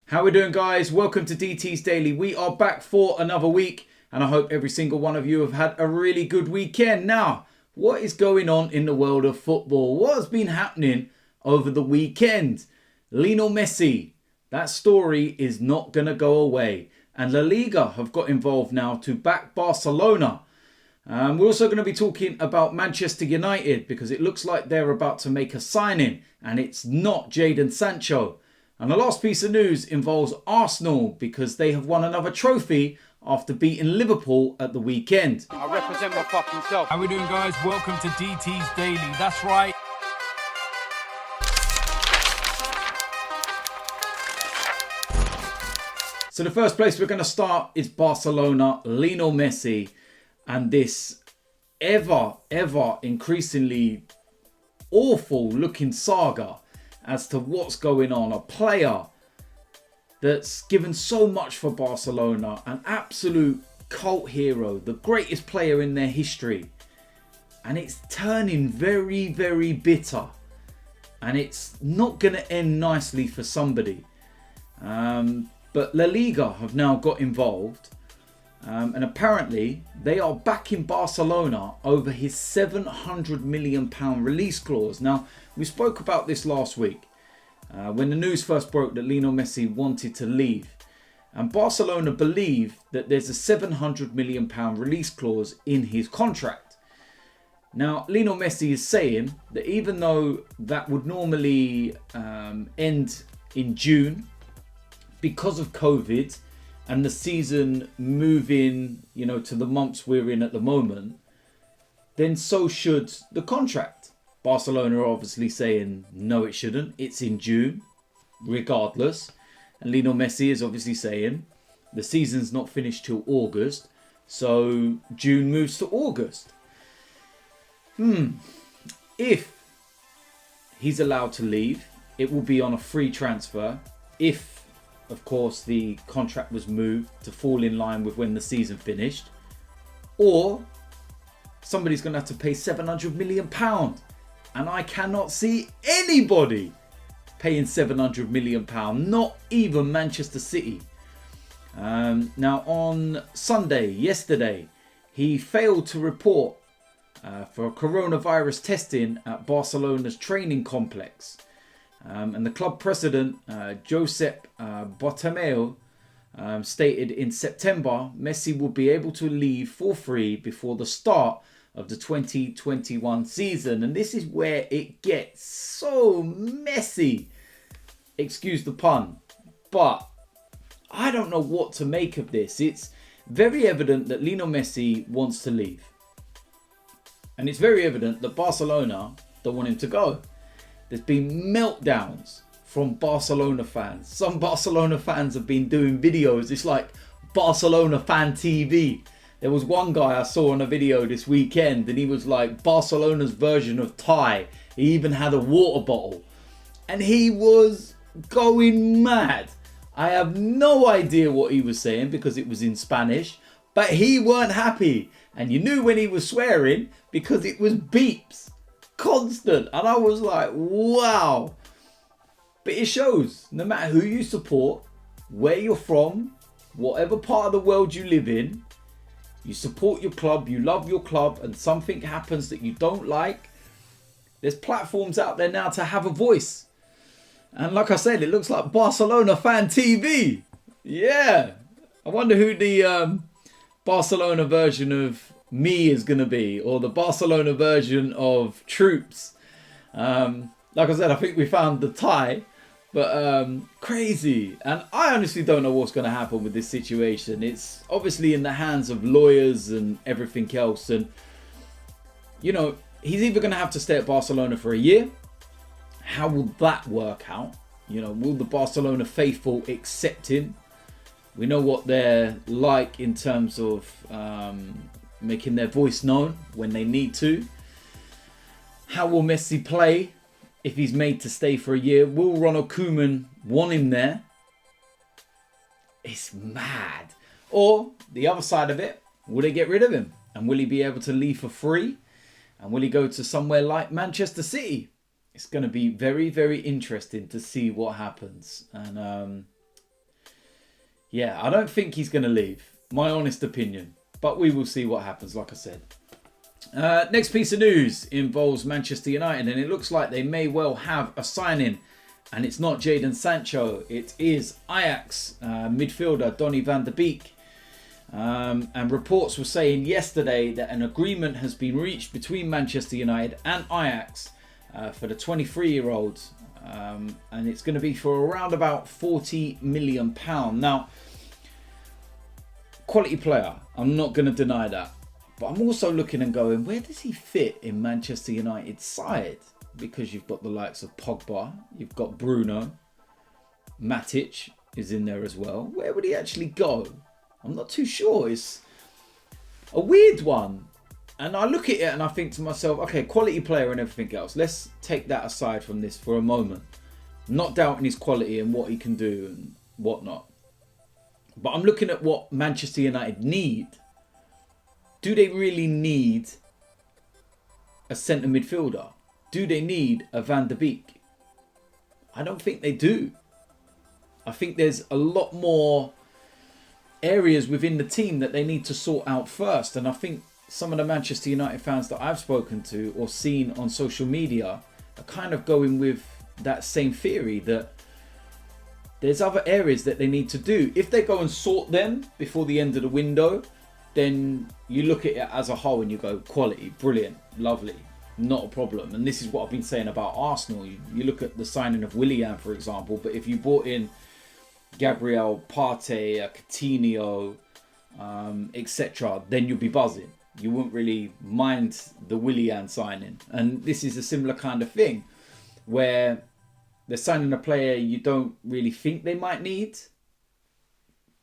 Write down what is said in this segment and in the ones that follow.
How we doing, guys? Welcome to DT's Daily. We are back for another week and I hope every single one of you have had a really good weekend. Now, what is going on in the world of football? What has been happening over the weekend? Lionel Messi, that story is not going to go away. And La Liga have got involved now to back Barcelona. We're also going to be talking about Manchester United because it looks like they're about to make a signing and it's not Jadon Sancho. And the last piece of news involves Arsenal because they have won another trophy after beating Liverpool at the weekend. I represent my fucking self. How we doing, guys? Welcome to DT's Daily. That's right. So the first place we're going to start is Barcelona, Lionel Messi, and this ever increasingly awful looking saga as to what's going on. A player that's given so much for Barcelona, an absolute cult hero, the greatest player in their history. And it's turning very bitter. And it's not going to end nicely for somebody. But La Liga have now got involved. And apparently they are backing Barcelona over his £700 million release clause. Now, we spoke about this last week when the news first broke that Lionel Messi wanted to leave. And Barcelona believe that there's a £700 million release clause in his contract. Now, Lionel Messi is saying that even though that would normally end in June because of COVID and the season moving, to the months we're in at the moment, then so should the contract. Barcelona are obviously saying, no, it shouldn't. It's in June, regardless. And Lionel Messi is obviously saying, the season's not finished till August, so June moves to August. If he's allowed to leave, it will be on a free transfer. If, of course, the contract was moved to fall in line with when the season finished. Or somebody's going to have to pay £700 million. And I cannot see anybody paying £700 million. Not even Manchester City. Now on Sunday, yesterday, he failed to report for coronavirus testing at Barcelona's training complex. And the club president, Josep Bartomeu, stated in September, Messi will be able to leave for free before the start of the 2021 season. And this is where it gets so messy. Excuse the pun. But I don't know what to make of this. It's very evident that Lionel Messi wants to leave. And it's very evident that Barcelona don't want him to go. There's been meltdowns from Barcelona fans. Some Barcelona fans have been doing videos. It's like Barcelona fan TV. There was one guy I saw on a video this weekend and he was like Barcelona's version of Thai. He even had a water bottle. And he was going mad. I have no idea what he was saying because it was in Spanish. But he weren't happy. And you knew when he was swearing because it was beeps. Constant. And I was like, wow. But it shows no matter who you support, where you're from, whatever part of the world you live in, you support your club, you love your club, and something happens that you don't like, there's platforms out there now to have a voice. And like I said, it looks like Barcelona fan TV. Yeah. I wonder who the Barcelona version of me is going to be, or the Barcelona version of Troops. Like I said, I think we found the tie, but crazy. And I honestly don't know what's going to happen with this situation. It's obviously in the hands of lawyers and everything else. And, he's either going to have to stay at Barcelona for a year. How will that work out? Will the Barcelona faithful accept him? We know what they're like in terms of making their voice known when they need to. How will Messi play if he's made to stay for a year? Will Ronald Koeman want him there? It's mad. Or the other side of it, will they get rid of him? And will he be able to leave for free? And will he go to somewhere like Manchester City? It's going to be very, very interesting to see what happens. And Yeah, I don't think he's going to leave. My honest opinion. But we will see what happens, like I said. Next piece of news involves Manchester United, and it looks like they may well have a signing. And it's not Jadon Sancho, it is Ajax midfielder Donny van de Beek. And reports were saying yesterday that an agreement has been reached between Manchester United and Ajax for the 23-year-old. And it's going to be for around about £40 million. Now, quality player, I'm not going to deny that. But I'm also looking and going, where does he fit in Manchester United's side? Because you've got the likes of Pogba, you've got Bruno, Matic is in there as well. Where would he actually go? I'm not too sure. It's a weird one. And I look at it and I think to myself, okay, quality player and everything else. Let's take that aside from this for a moment. Not doubting his quality and what he can do and whatnot. But I'm looking at what Manchester United need. Do they really need a centre midfielder? Do they need a Van de Beek? I don't think they do. I think there's a lot more areas within the team that they need to sort out first. And I think some of the Manchester United fans that I've spoken to or seen on social media are kind of going with that same theory, that there's other areas that they need to do. If they go and sort them before the end of the window, then you look at it as a whole and you go, quality, brilliant, lovely. Not a problem. And this is what I've been saying about Arsenal. You look at the signing of Willian, for example, but if you brought in Gabriel, Partey, Coutinho, etc., then you'll be buzzing. You wouldn't really mind the Willian signing. And this is a similar kind of thing where they're signing a player you don't really think they might need.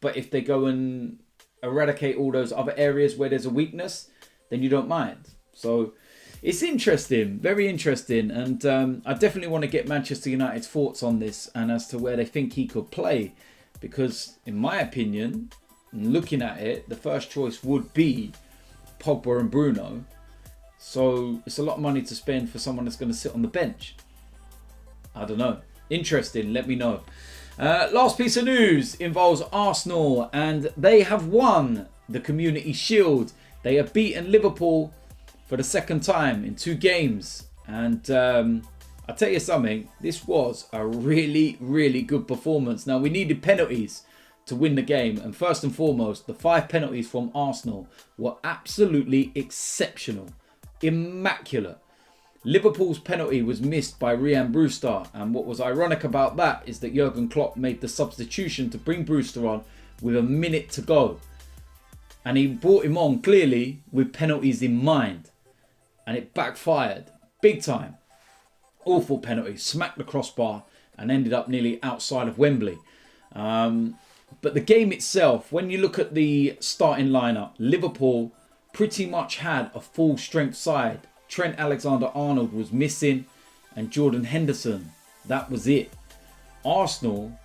But if they go and eradicate all those other areas where there's a weakness, then you don't mind. So it's interesting, very interesting, and I definitely want to get Manchester United's thoughts on this and as to where they think he could play, because in my opinion, looking at it, the first choice would be Pogba and Bruno. So it's a lot of money to spend for someone that's going to sit on the bench. I don't know. Interesting, let me know. Last piece of news involves Arsenal, and they have won the Community Shield. They have beaten Liverpool for the second time in 2 games. And I'll tell you something, this was a really, really good performance. Now, we needed penalties to win the game. And first and foremost, the 5 penalties from Arsenal were absolutely exceptional. Immaculate. Liverpool's penalty was missed by Ryan Brewster. And what was ironic about that is that Jurgen Klopp made the substitution to bring Brewster on with a minute to go. And he brought him on clearly with penalties in mind. And it backfired big time. Awful penalty, smacked the crossbar and ended up nearly outside of Wembley. But the game itself, when you look at the starting lineup, Liverpool pretty much had a full strength side. Trent Alexander-Arnold was missing and Jordan Henderson, that was it. Arsenal,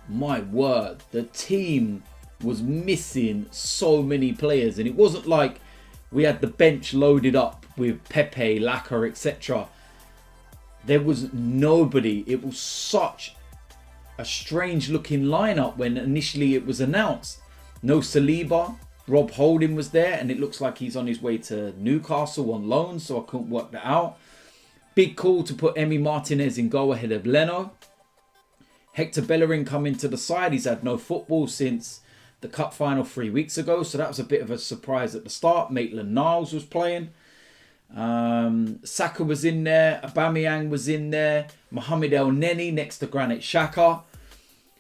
my word, the team was missing so many players, and it wasn't like we had the bench loaded up with Pepe, Lacazette, etc. There was nobody. It was such a strange looking lineup when initially it was announced. No Saliba, Rob Holding was there, and it looks like he's on his way to Newcastle on loan, so I couldn't work that out. Big call to put Emi Martinez in goal ahead of Leno. Hector Bellerin coming to the side. He's had no football since the cup final 3 weeks ago, so that was a bit of a surprise at the start. Maitland-Niles was playing. Saka was in there. Aubameyang was in there. Mohamed El Neni next to Granit Xhaka.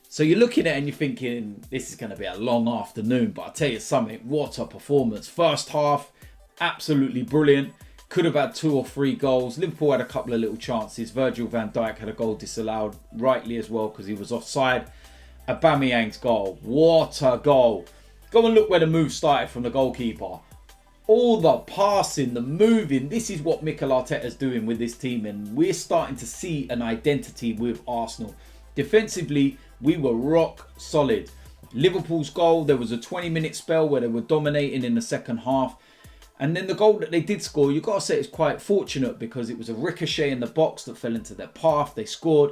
So you're looking at it and you're thinking, this is going to be a long afternoon. But I'll tell you something, what a performance. First half, absolutely brilliant. Could have had 2 or 3 goals. Liverpool had a couple of little chances. Virgil van Dijk had a goal disallowed, rightly as well, because he was offside. Aubameyang's goal. What a goal. Go and look where the move started from the goalkeeper. All the passing, the moving. This is what Mikel Arteta's doing with this team. And we're starting to see an identity with Arsenal. Defensively, we were rock solid. Liverpool's goal, there was a 20-minute spell where they were dominating in the second half. And then the goal that they did score, you've got to say it's quite fortunate because it was a ricochet in the box that fell into their path. They scored.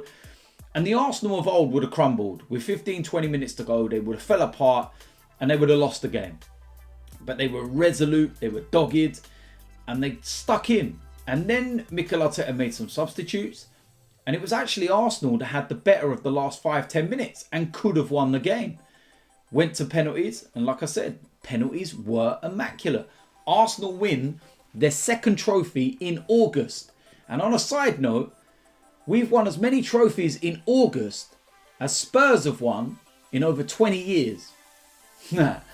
And the Arsenal of old would have crumbled. With 15, 20 minutes to go, they would have fell apart and they would have lost the game. But they were resolute, they were dogged, and they stuck in. And then Mikel Arteta made some substitutes. And it was actually Arsenal that had the better of the last 5-10 minutes and could have won the game. Went to penalties, and like I said, penalties were immaculate. Arsenal win their second trophy in August. And on a side note, we've won as many trophies in August as Spurs have won in over 20 years. Not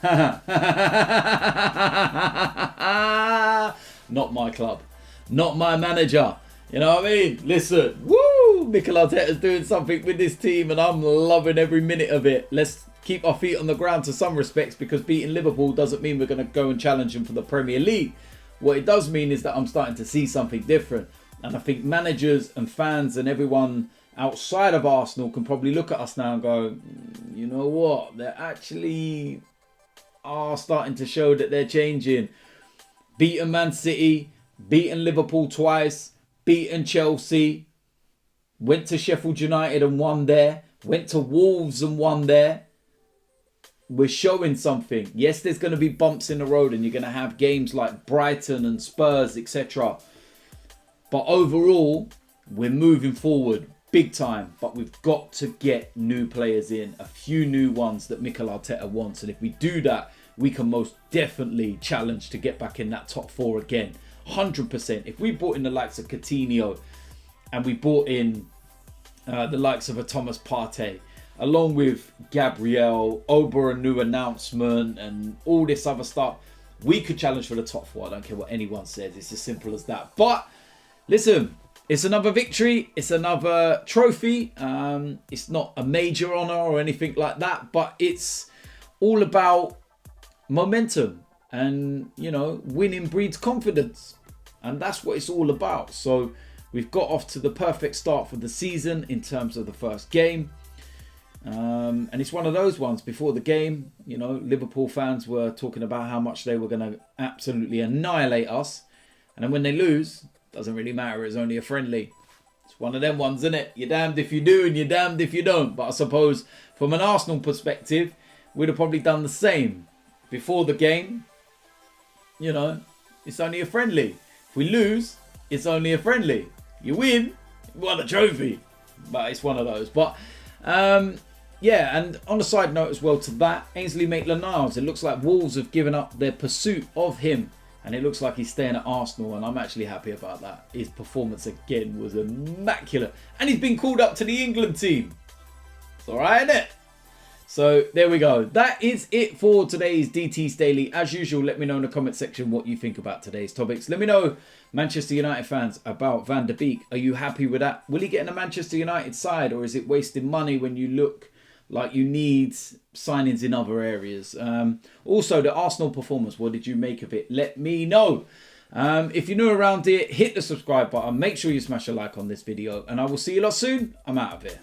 my club. Not my manager. You know what I mean? Listen, woo! Mikel Arteta's doing something with this team and I'm loving every minute of it. Let's keep our feet on the ground to some respects, because beating Liverpool doesn't mean we're going to go and challenge them for the Premier League. What it does mean is that I'm starting to see something different. And I think managers and fans and everyone outside of Arsenal can probably look at us now and go, you know what? They actually are starting to show that they're changing. Beaten Man City, beaten Liverpool twice, beaten Chelsea, went to Sheffield United and won there, went to Wolves and won there. We're showing something. Yes, there's going to be bumps in the road and you're going to have games like Brighton and Spurs, etc. But overall, we're moving forward big time. But we've got to get new players in. A few new ones that Mikel Arteta wants. And if we do that, we can most definitely challenge to get back in that top 4 again. 100%. If we brought in the likes of Coutinho and we brought in the likes of a Thomas Partey, along with Gabriel, Oba, a new announcement and all this other stuff, we could challenge for the top 4. I don't care what anyone says. It's as simple as that. But listen, it's another victory. It's another trophy. It's not a major honour or anything like that, but it's all about momentum. And, you know, winning breeds confidence. And that's what it's all about. So we've got off to the perfect start for the season in terms of the first game. And it's one of those ones. Before the game, you know, Liverpool fans were talking about how much they were going to absolutely annihilate us. And then when they lose, doesn't really matter. It's only a friendly. It's one of them ones, isn't it? You're damned if you do and you're damned if you don't. But I suppose from an Arsenal perspective, we'd have probably done the same. Before the game, you know, it's only a friendly. If we lose, it's only a friendly. You win, you won a trophy. But it's one of those. But yeah, and on a side note as well to that, Ainsley Maitland-Niles, it looks like Wolves have given up their pursuit of him. And it looks like he's staying at Arsenal, and I'm actually happy about that. His performance again was immaculate. And he's been called up to the England team. It's alright, isn't it? So there we go. That is it for today's DT's Daily. As usual, let me know in the comment section what you think about today's topics. Let me know, Manchester United fans, about Van der Beek. Are you happy with that? Will he get in the Manchester United side, or is it wasting money when you look like you need signings in other areas? Also, the Arsenal performance, what did you make of it? Let me know. If you're new around here, hit the subscribe button. Make sure you smash a like on this video, and I will see you lot soon. I'm out of here.